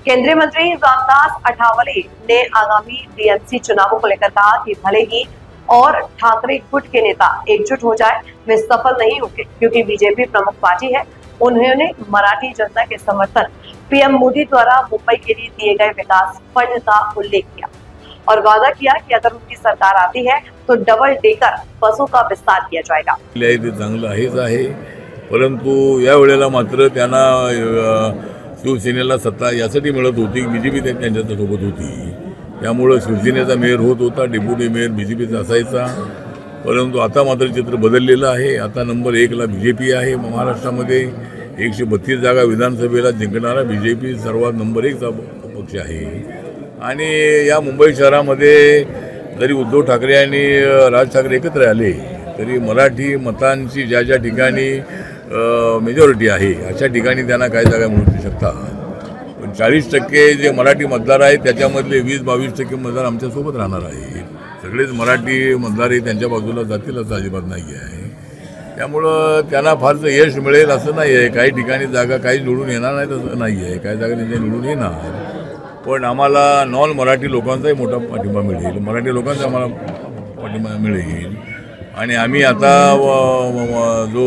केंद्रीय मंत्री रामदास अठावले ने आगामी बीएमसी चुनावों को लेकर कहा कि भले ही और ठाकरे गुट के नेता एकजुट हो जाए, वे सफल नहीं होंगे क्योंकि बीजेपी प्रमुख पार्टी है। उन्होंने मराठी जनता के समर्थन पीएम मोदी द्वारा मुंबई के लिए दिए गए विकास फंड का उल्लेख किया और वादा किया कि अगर उनकी सरकार आती है तो डबल डेकर बसों का विस्तार किया जाएगा। चांगलं आहेच आहे, परंतु या वेळेला मात्र त्यांना शिवसेनेला सत्ता यासाठी मिळत होती, बीजेपी त्यांच्यासोबत होती, त्यामुळे शिवसेनेचा मेयर होत होता, डेप्युटी मेयर बीजेपीचा असायचा। परंतु आता मात्र चित्र बदललेलं आहे। आता नंबर 1 ला बीजेपी आहे। महाराष्ट्रामध्ये 132 जागा विधानसभेला जिंकणारा बीजेपी सर्वात नंबर 1 चा पक्ष आहे। आणि या मुंबई शहरामध्ये जरी उद्धव ठाकरे आणि राज ठाकरे एकत्र आले तरी मराठी मतांची ज्या ज्या ठिकाणी मेजॉरिटी आहे अशा ठिकाणी त्यांना काही जागा मिळू शकतात। पण 40% जे मराठी मतदार आहेत त्याच्यामधले 20-22% मतदार आमच्यासोबत राहणार आहे। सगळेच मराठी मतदार त्यांच्या बाजूला जातील असं अजिबात नाही आहे। त्यामुळं त्यांना फारसं यश मिळेल असं नाही आहे। काही ठिकाणी जागा काही निवडून येणार नाहीत असं नाही आहे, काही जागा त्यांच्या निवडून येणार। पण आम्हाला नॉन मराठी लोकांचाही मोठा पाठिंबा मिळेल, मराठी लोकांचा आम्हाला पाठिंबा मिळेल। आणि आम्ही आता जो